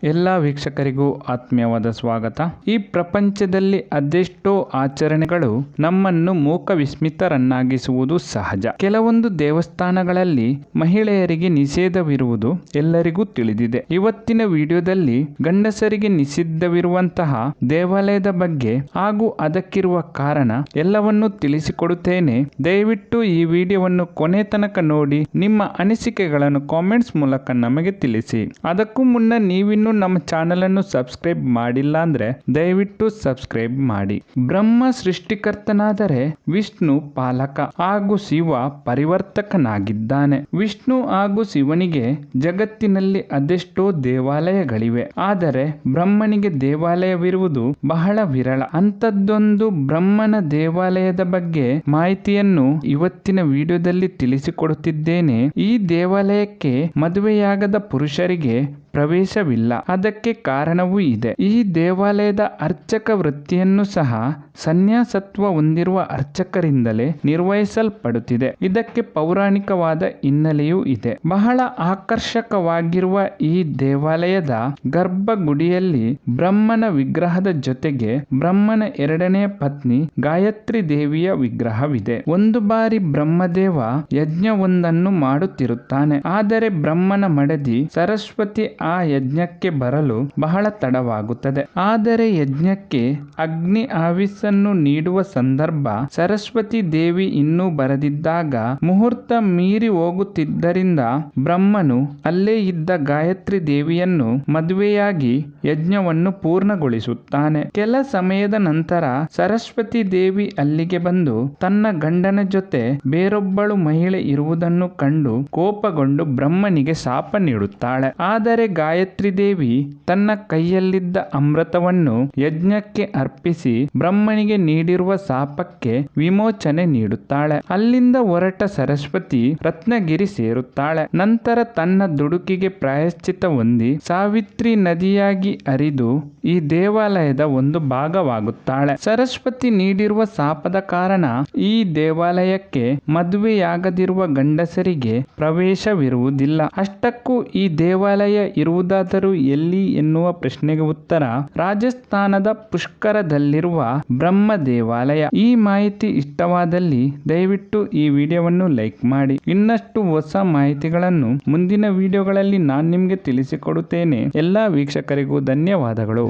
ಎಲ್ಲ ವೀಕ್ಷಕರಿಗೂ ಆತ್ಮೀಯವಾದ ಸ್ವಾಗತ. ಈ ಪ್ರಪಂಚದಲ್ಲಿ ಅದೆಷ್ಟೋ ಆಚರಣೆಗಳು ನಮ್ಮನ್ನು ಮೂಕ ವಿಸ್ಮಿತರನ್ನಾಗಿಸುವುದು ಸಹಜ. ಕೆಲವೊಂದು ದೇವಸ್ಥಾನಗಳಲ್ಲಿ ಮಹಿಳೆಯರಿಗೆ ನಿಷೇಧವಿರುವುದು ಎಲ್ಲರಿಗೂ ತಿಳಿದಿದೆ. ಇವತ್ತಿನ ವಿಡಿಯೋದಲ್ಲಿ ಗಂಡಸರಿಗೆ ನಿಷಿದ್ಧವಿರುವಂತಹ ದೇವಾಲಯದ ಬಗ್ಗೆ ಹಾಗೂ ಅದಕ್ಕಿರುವ ಕಾರಣ ಎಲ್ಲವನ್ನೂ ತಿಳಿಸಿಕೊಡುತ್ತೇನೆ. ದಯವಿಟ್ಟು ಈ ವಿಡಿಯೋವನ್ನು ಕೊನೆ ತನಕ ನೋಡಿ ನಿಮ್ಮ ಅನಿಸಿಕೆಗಳನ್ನು ಕಾಮೆಂಟ್ಸ್ ಮೂಲಕ ನಮಗೆ ತಿಳಿಸಿ. ಅದಕ್ಕೂ ಮುನ್ನ ನೀವಿನ್ನು ನಮ್ಮ ಚಾನೆಲ್ ಅನ್ನು ಸಬ್ಸ್ಕ್ರೈಬ್ ಮಾಡಿಲ್ಲ ಅಂದ್ರೆ ದಯವಿಟ್ಟು ಸಬ್ಸ್ಕ್ರೈಬ್ ಮಾಡಿ. ಬ್ರಹ್ಮ ಸೃಷ್ಟಿಕರ್ತನಾದರೆ ವಿಷ್ಣು ಪಾಲಕ ಹಾಗೂ ಶಿವ ಪರಿವರ್ತಕನಾಗಿದ್ದಾನೆ. ವಿಷ್ಣು ಹಾಗೂ ಶಿವನಿಗೆ ಜಗತ್ತಿನಲ್ಲಿ ಅದೆಷ್ಟೋ ದೇವಾಲಯಗಳಿವೆ. ಆದರೆ ಬ್ರಹ್ಮನಿಗೆ ದೇವಾಲಯವಿರುವುದು ಬಹಳ ವಿರಳ. ಅಂಥದ್ದೊಂದು ಬ್ರಹ್ಮನ ದೇವಾಲಯದ ಬಗ್ಗೆ ಮಾಹಿತಿಯನ್ನು ಇವತ್ತಿನ ವಿಡಿಯೋದಲ್ಲಿ ತಿಳಿಸಿಕೊಡುತ್ತಿದ್ದೇನೆ. ಈ ದೇವಾಲಯಕ್ಕೆ ಮದುವೆಯಾಗದ ಪುರುಷರಿಗೆ ಪ್ರವೇಶವಿಲ್ಲ. ಅದಕ್ಕೆ ಕಾರಣವೂ ಇದೆ. ಈ ದೇವಾಲಯದ ಅರ್ಚಕ ವೃತ್ತಿಯನ್ನು ಸಹ ಸನ್ಯಾಸತ್ವ ಹೊಂದಿರುವ ಅರ್ಚಕರಿಂದಲೇ ನಿರ್ವಹಿಸಲ್ಪಡುತ್ತಿದೆ. ಇದಕ್ಕೆ ಪೌರಾಣಿಕವಾದ ಹಿನ್ನೆಲೆಯೂ ಇದೆ. ಬಹಳ ಆಕರ್ಷಕವಾಗಿರುವ ಈ ದೇವಾಲಯದ ಗರ್ಭಗುಡಿಯಲ್ಲಿ ಬ್ರಹ್ಮನ ವಿಗ್ರಹದ ಜೊತೆಗೆ ಬ್ರಹ್ಮನ ಎರಡನೆಯ ಪತ್ನಿ ಗಾಯತ್ರಿ ದೇವಿಯ ವಿಗ್ರಹವಿದೆ. ಒಂದು ಬಾರಿ ಬ್ರಹ್ಮದೇವ ಯಜ್ಞವೊಂದನ್ನು ಮಾಡುತ್ತಿರುತ್ತಾನೆ. ಆದರೆ ಬ್ರಹ್ಮನ ಮಡದಿ ಸರಸ್ವತಿ ಆ ಯಜ್ಞಕ್ಕೆ ಬರಲು ಬಹಳ ತಡವಾಗುತ್ತದೆ. ಆದರೆ ಯಜ್ಞಕ್ಕೆ ಅಗ್ನಿ ಆವಿಸ್ಸನ್ನು ನೀಡುವ ಸಂದರ್ಭ ಸರಸ್ವತಿ ದೇವಿ ಇನ್ನೂ ಬರದಿದ್ದಾಗ ಮುಹೂರ್ತ ಮೀರಿ ಹೋಗುತ್ತಿದ್ದರಿಂದ ಬ್ರಹ್ಮನು ಅಲ್ಲೇ ಇದ್ದ ಗಾಯತ್ರಿ ದೇವಿಯನ್ನು ಮದುವೆಯಾಗಿ ಯಜ್ಞವನ್ನು ಪೂರ್ಣಗೊಳಿಸುತ್ತಾನೆ. ಕೆಲ ಸಮಯದ ನಂತರ ಸರಸ್ವತಿ ದೇವಿ ಅಲ್ಲಿಗೆ ಬಂದು ತನ್ನ ಗಂಡನ ಜೊತೆ ಬೇರೊಬ್ಬಳು ಮಹಿಳೆ ಇರುವುದನ್ನು ಕಂಡು ಕೋಪಗೊಂಡು ಬ್ರಹ್ಮನಿಗೆ ಶಾಪ ನೀಡುತ್ತಾಳೆ. ಆದರೆ ಗಾಯತ್ರಿ ದೇವಿ ತನ್ನ ಕೈಯಲ್ಲಿದ್ದ ಅಮೃತವನ್ನು ಯಜ್ಞಕ್ಕೆ ಅರ್ಪಿಸಿ ಬ್ರಹ್ಮನಿಗೆ ನೀಡಿರುವ ಶಾಪಕ್ಕೆ ವಿಮೋಚನೆ ನೀಡುತ್ತಾಳೆ. ಅಲ್ಲಿಂದ ಹೊರಟ ಸರಸ್ವತಿ ರತ್ನಗಿರಿ ಸೇರುತ್ತಾಳೆ. ನಂತರ ತನ್ನ ದುಡುಕಿಗೆ ಪ್ರಾಯಶ್ಚಿತ್ತ ಹೊಂದಿ ಸಾವಿತ್ರಿ ನದಿಯಾಗಿ ಹರಿದು ಈ ದೇವಾಲಯದ ಒಂದು ಭಾಗವಾಗುತ್ತಾಳೆ. ಸರಸ್ವತಿ ನೀಡಿರುವ ಶಾಪದ ಕಾರಣ ಈ ದೇವಾಲಯಕ್ಕೆ ಮದುವೆಯಾಗದಿರುವ ಗಂಡಸರಿಗೆ ಪ್ರವೇಶವಿರುವುದಿಲ್ಲ. ಅಷ್ಟಕ್ಕೂ ಈ ದೇವಾಲಯ ಇರುವುದಾದರೂ ಎಲ್ಲಿ ಎನ್ನುವ ಪ್ರಶ್ನೆಗೆ ಉತ್ತರ ರಾಜಸ್ಥಾನದ ಪುಷ್ಕರದಲ್ಲಿರುವ ಬ್ರಹ್ಮ ದೇವಾಲಯ. ಈ ಮಾಹಿತಿ ಇಷ್ಟವಾದಲ್ಲಿ ದಯವಿಟ್ಟು ಈ ವಿಡಿಯೋವನ್ನು ಲೈಕ್ ಮಾಡಿ. ಇನ್ನಷ್ಟು ಹೊಸ ಮಾಹಿತಿಗಳನ್ನು ಮುಂದಿನ ವಿಡಿಯೋಗಳಲ್ಲಿ ನಾನು ನಿಮಗೆ ತಿಳಿಸಿಕೊಡುತ್ತೇನೆ. ಎಲ್ಲ ವೀಕ್ಷಕರಿಗೂ ಧನ್ಯವಾದಗಳು.